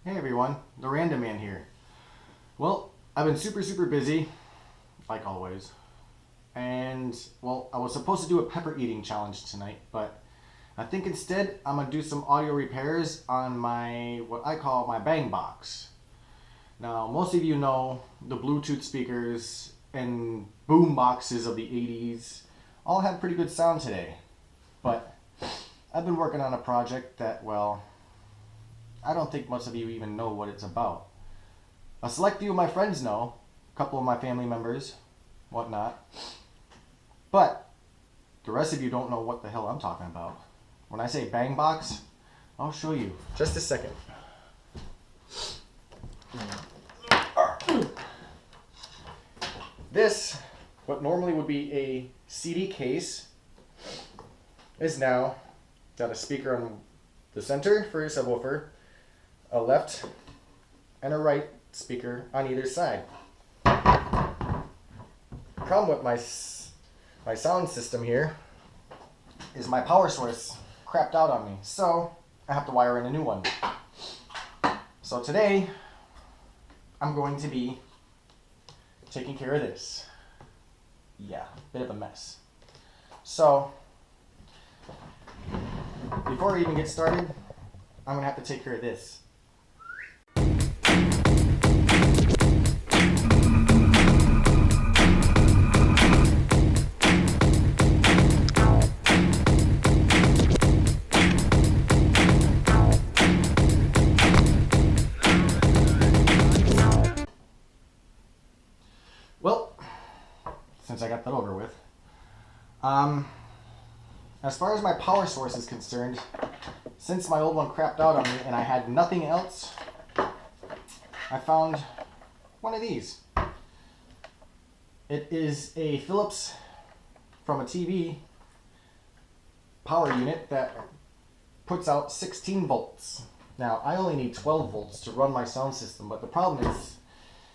Hey everyone, the Random Man here. Well, I've been super busy, like always. And, well, I was supposed to do a pepper eating challenge tonight, but I think instead I'm going to do some audio repairs on what I call my Bang Box. Now, most of you know the Bluetooth speakers and boom boxes of the 80s all have pretty good sound today. But I've been working on a project that, well, I don't think most of you even know what it's about. A select few of my friends know, a couple of my family members, whatnot. But the rest of you don't know what the hell I'm talking about. When I say Bang Box, I'll show you. Just a second. This, what normally would be a CD case, is now got a speaker on the center for your subwoofer, a left and a right speaker on either side. Problem with my sound system here is my power source crapped out on me, so I have to wire in a new one. So today I'm going to be taking care of this. Yeah, bit of a mess. So before I even get started, I'm gonna have to take care of this. Well, since I got that over with, as far as my power source is concerned, since my old one crapped out on me and I had nothing else, I found one of these. It is a Philips from a TV power unit that puts out 16 volts. Now, I only need 12 volts to run my sound system, but the problem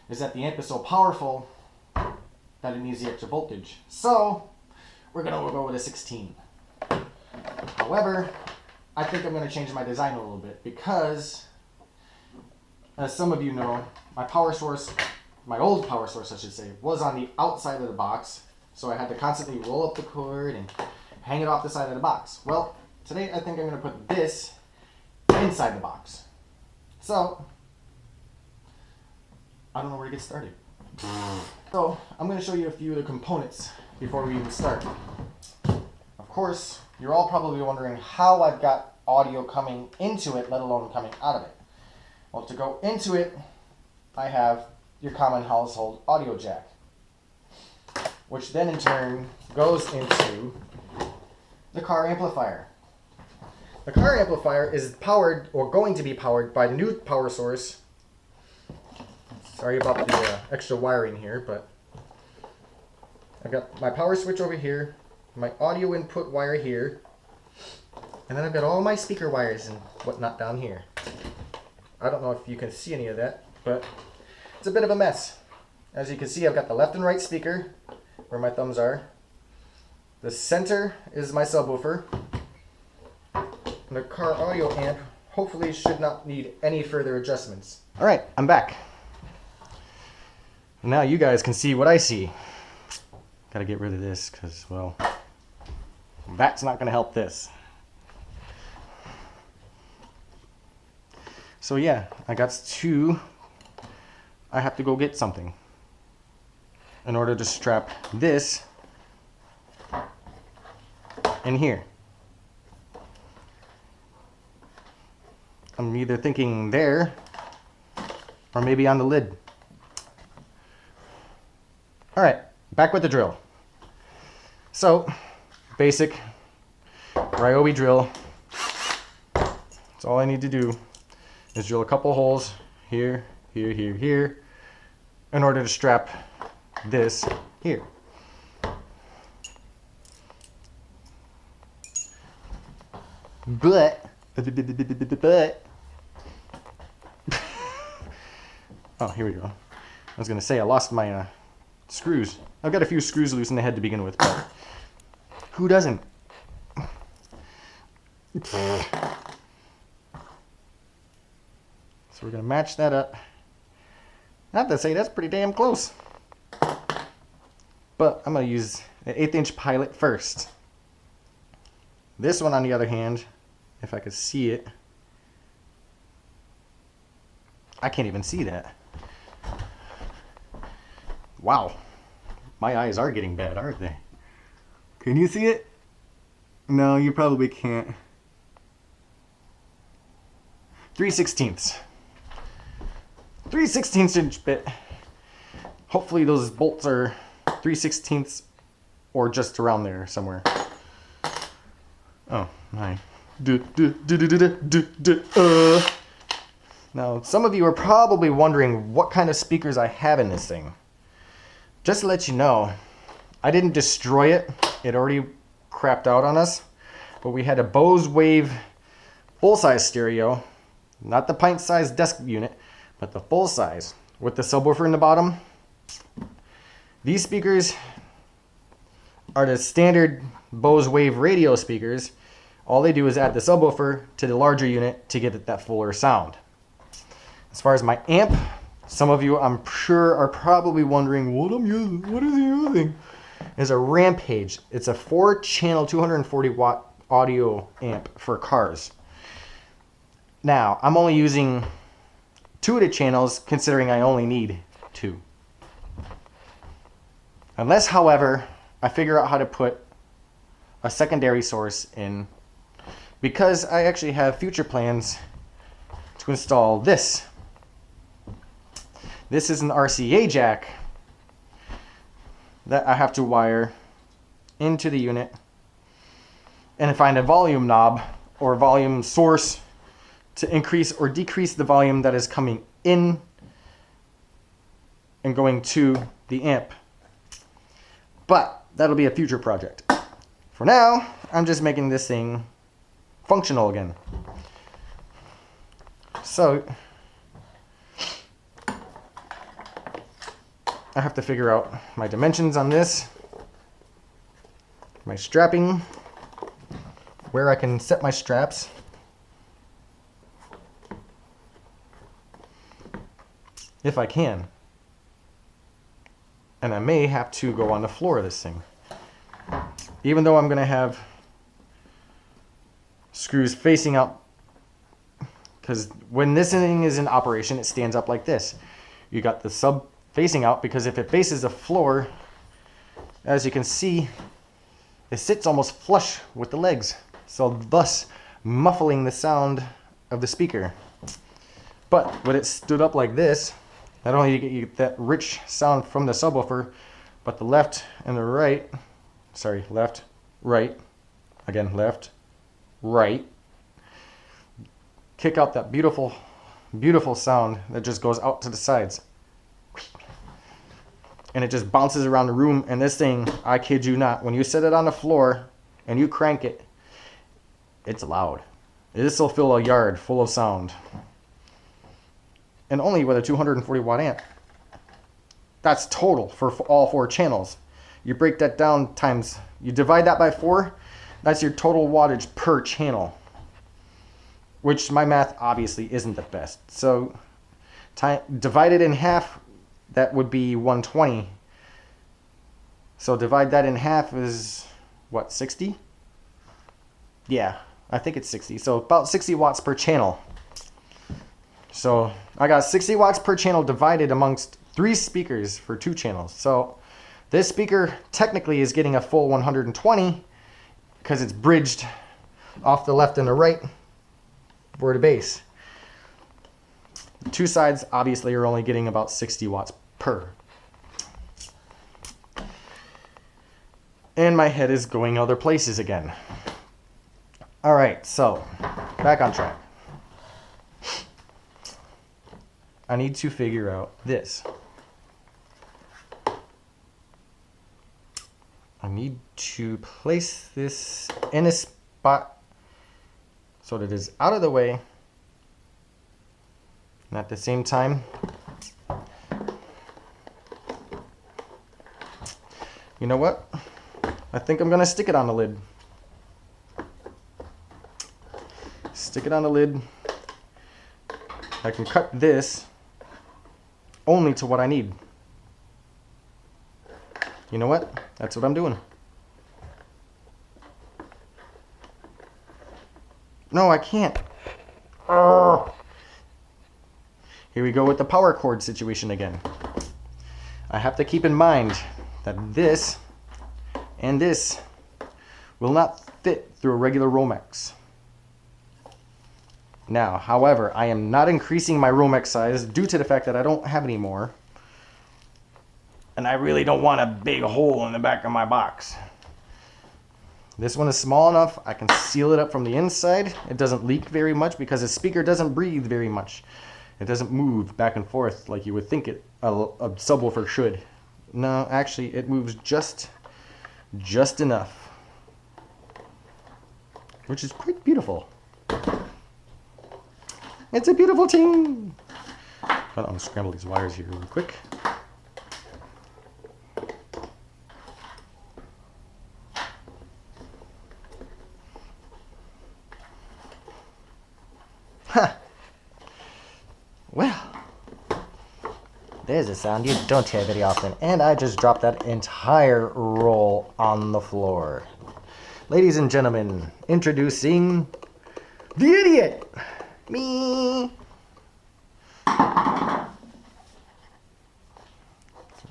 is that the amp is so powerful that it needs the extra voltage. So, we're going to go with a 16. However, I think I'm going to change my design a little bit because, as some of you know, my power source, my old power source I should say, was on the outside of the box. So I had to constantly roll up the cord and hang it off the side of the box. Well, today I think I'm going to put this inside the box. So, I don't know where to get started. So, I'm going to show you a few of the components before we even start. Of course, you're all probably wondering how I've got audio coming into it, let alone coming out of it. Well, to go into it, I have your common household audio jack, which then in turn goes into the car amplifier. The car amplifier is powered, or going to be powered, by the new power source. Sorry about the extra wiring here, but I've got my power switch over here, my audio input wire here, and then I've got all my speaker wires and whatnot down here. I don't know if you can see any of that, but it's a bit of a mess. As you can see, I've got the left and right speaker, where my thumbs are. The center is my subwoofer. And the car audio amp hopefully should not need any further adjustments. Alright, I'm back. Now you guys can see what I see. Gotta get rid of this because, well, that's not gonna help this. So yeah, I have to go get something in order to strap this in here. I'm either thinking there or maybe on the lid. Alright, back with the drill. So, basic Ryobi drill. That's all I need to do is drill a couple holes here, here, in order to strap this here. But oh, here we go. I was gonna say I lost my screws. I've got a few screws loose in the head to begin with, but who doesn't? So we're gonna match that up. I have to say that's pretty damn close. But I'm gonna use an 1/8 inch Pilot first. This one on the other hand, if I could see it, I can't even see that. Wow, my eyes are getting bad, aren't they? Can you see it? No, you probably can't. 3/16. 3/16 inch bit. Hopefully those bolts are 3/16 or just around there somewhere. Oh, my. Now, some of you are probably wondering what kind of speakers I have in this thing. Just to let you know, I didn't destroy it. It already crapped out on us. But we had a Bose Wave full-size stereo. Not the pint-sized desk unit, but the full-size with the subwoofer in the bottom. These speakers are the standard Bose Wave radio speakers. All they do is add the subwoofer to the larger unit to get it that fuller sound. As far as my amp, some of you I'm sure are probably wondering what I'm using. What is he using? It's a Rampage. It's a 4-channel 240 watt audio amp for cars. Now, I'm only using 2 of the channels considering I only need 2. Unless, however, I figure out how to put a secondary source in, because I actually have future plans to install this. This is an RCA jack that I have to wire into the unit and find a volume knob or volume source to increase or decrease the volume that is coming in and going to the amp. But that'll be a future project. For now, I'm just making this thing functional again. So I have to figure out my dimensions on this, my strapping, where I can set my straps. If I can. And I may have to go on the floor of this thing. Even though I'm going to have screws facing out, because when this thing is in operation, it stands up like this. You got the sub facing out, because if it faces the floor, as you can see, it sits almost flush with the legs, so thus muffling the sound of the speaker. But when it stood up like this, not only do you get that rich sound from the subwoofer, but the left and the right, sorry, left, right, again, left, right, kick out that beautiful, beautiful sound that just goes out to the sides. And it just bounces around the room, and this thing, I kid you not, when you set it on the floor and you crank it, it's loud. This will fill a yard full of sound. And only with a 240 watt amp. That's total for all 4 channels. You break that down times, you divide that by 4, that's your total wattage per channel. Which my math obviously isn't the best. So divide it in half, that would be 120. So divide that in half is, what, 60? Yeah, I think it's 60. So about 60 watts per channel. So I got 60 watts per channel divided amongst 3 speakers for 2 channels. So this speaker technically is getting a full 120 because it's bridged off the left and the right for the bass. The 2 sides obviously are only getting about 60 watts per. And my head is going other places again. All right, so back on track. I need to figure out this. I need to place this in a spot so that it is out of the way, and at the same time, you know what? I think I'm gonna stick it on the lid. Stick it on the lid. I can cut this only to what I need. You know what? That's what I'm doing. No, I can't. Ugh. Here we go with the power cord situation again. I have to keep in mind that this and this will not fit through a regular Romex. Now, however, I am not increasing my Romex size due to the fact that I don't have any more. And I really don't want a big hole in the back of my box. This one is small enough, I can seal it up from the inside. It doesn't leak very much because the speaker doesn't breathe very much. It doesn't move back and forth like you would think a subwoofer should. No, actually, it moves just enough. Which is quite beautiful. It's a beautiful thing. I'll unscramble these wires here real quick. Huh. Well, there's a sound you don't hear very often, and I just dropped that entire roll on the floor. Ladies and gentlemen, introducing the idiot! Me! I'm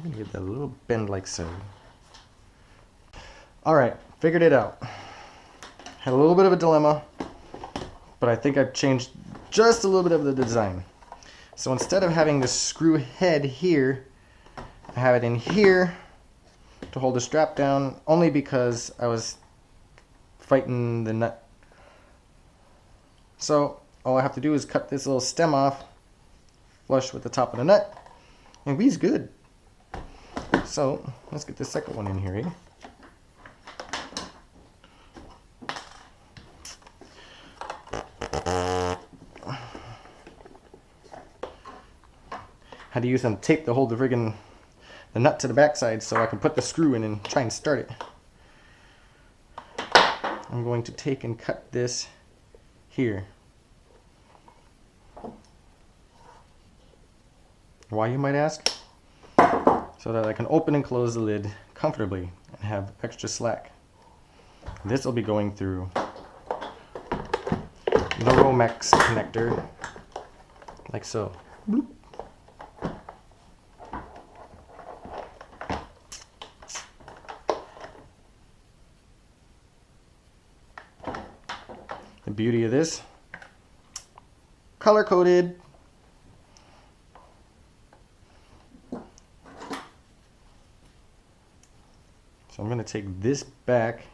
gonna get that little bend like so. Alright, figured it out. Had a little bit of a dilemma, but I think I've changed just a little bit of the design. So instead of having the screw head here, I have it in here to hold the strap down, only because I was fighting the nut. So all I have to do is cut this little stem off, flush with the top of the nut, and we's good. So let's get the second one in here, eh? Had to use some tape to hold the nut to the backside so I can put the screw in and try and start it. I'm going to take and cut this here. Why, you might ask? So that I can open and close the lid comfortably and have extra slack. This will be going through the Romex connector, like so. Bloop. The beauty of this, color coded. So I'm going to take this back .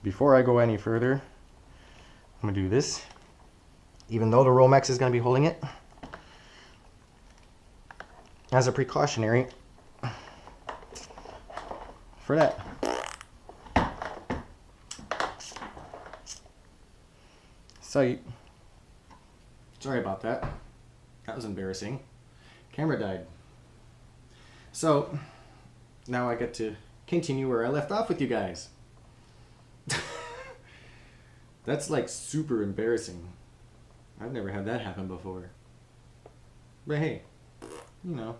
Before I go any further, I'm going to do this, even though the Romex is going to be holding it, as a precautionary for that. So, sorry about that. That was embarrassing. Camera died. So, now I get to continue where I left off with you guys. That's like super embarrassing. I've never had that happen before. But hey, you know,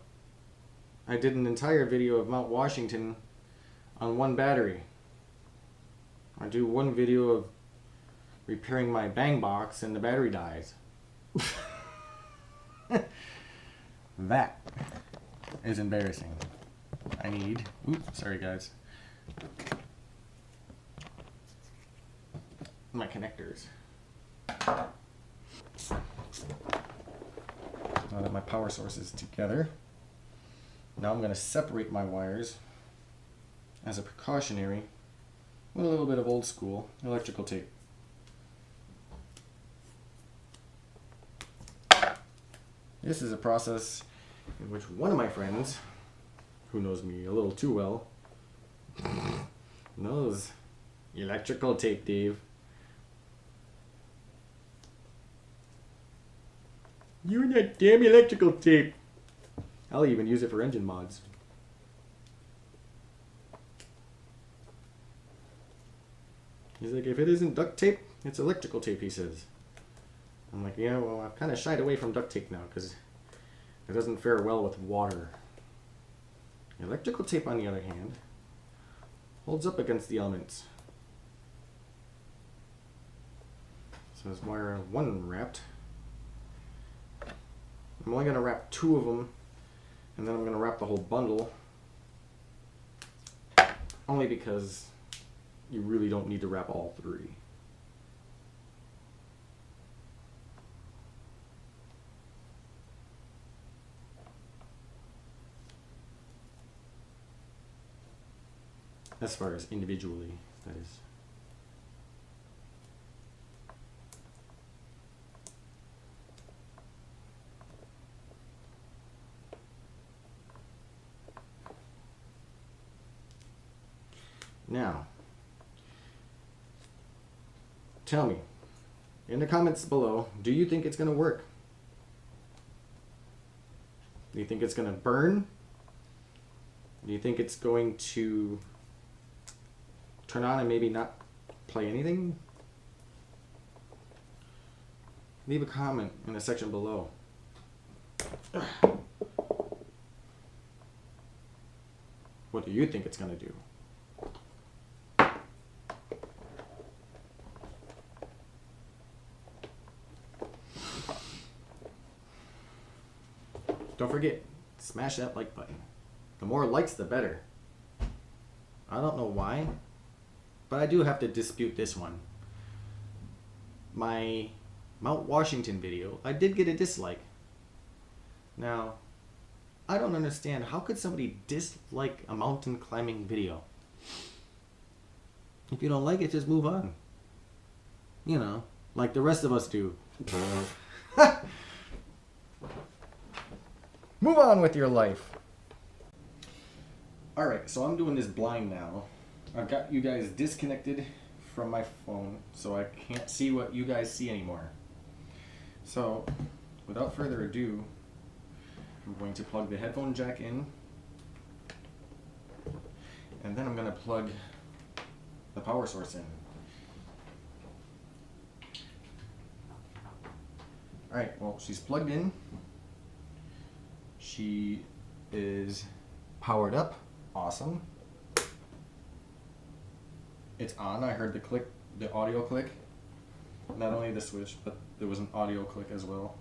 I did an entire video of Mount Washington on one battery. I do one video of repairing my bang box and the battery dies. That is embarrassing. I need, oops, sorry guys, my connectors. Now that my power source is together, now I'm going to separate my wires as a precautionary with a little bit of old school electrical tape. This is a process in which one of my friends, who knows me a little too well, knows electrical tape, Dave. You and that damn electrical tape. I'll even use it for engine mods. He's like, if it isn't duct tape, it's electrical tape, he says. I'm like, yeah, well, I've kind of shied away from duct tape now because it doesn't fare well with water. Electrical tape, on the other hand, holds up against the elements. So there's wire 1 wrapped. I'm only going to wrap 2 of them, and then I'm going to wrap the whole bundle. Only because you really don't need to wrap all 3. As far as individually, that is. Now, tell me in the comments below, do you think it's going to work? Do you think it's going to burn? Do you think it's going to turn on and maybe not play anything? Leave a comment in the section below. What do you think it's going to do? Don't forget, smash that like button. The more likes, the better. I don't know why, but I do have to dispute this one. My Mount Washington video, I did get a dislike. Now, I don't understand, how could somebody dislike a mountain climbing video? If you don't like it, just move on. You know, like the rest of us do. Move on with your life. Alright, so I'm doing this blind now. I've got you guys disconnected from my phone, so I can't see what you guys see anymore. So, without further ado, I'm going to plug the headphone jack in, and then I'm going to plug the power source in. Alright, well, she's plugged in. She is powered up. Awesome. It's on. I heard the click, the audio click. Not only the switch, but there was an audio click as well.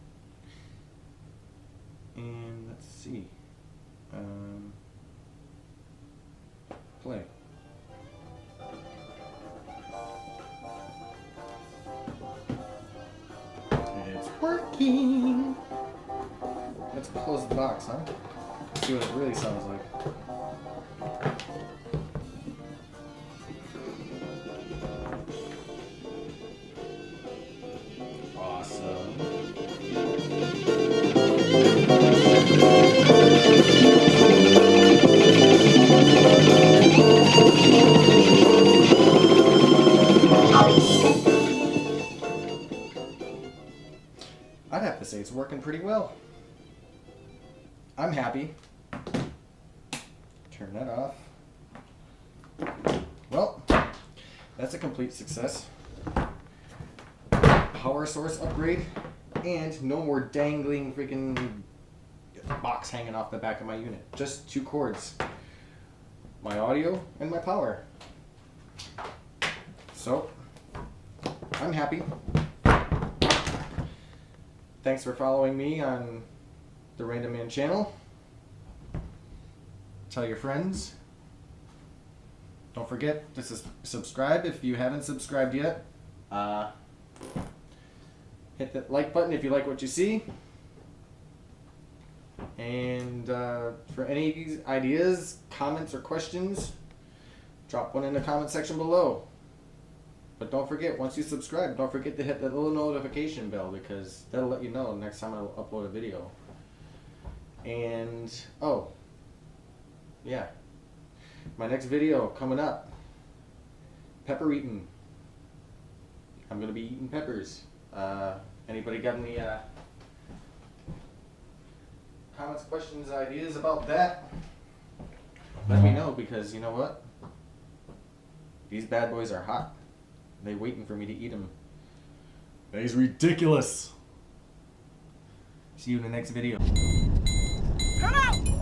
And let's see. Play. It's working. Let's close the box, huh? See what it really sounds like. Awesome. I'd have to say it's working pretty well. I'm happy. Turn that off. Well, that's a complete success. Power source upgrade, and no more dangling freaking box hanging off the back of my unit. Just 2 cords. My audio and my power. So, I'm happy. Thanks for following me on the Random Man channel. Tell your friends. Don't forget to subscribe if you haven't subscribed yet. Hit the like button if you like what you see. And for any ideas, comments, or questions, drop one in the comment section below. But don't forget, once you subscribe, don't forget to hit that little notification bell, because that'll let you know next time I upload a video. And, oh, yeah, my next video coming up, pepper eating. I'm going to be eating peppers. Anybody got any comments, questions, ideas about that? Let me know, because you know what? These bad boys are hot. They waiting for me to eat them. That is ridiculous. See you in the next video. Come out!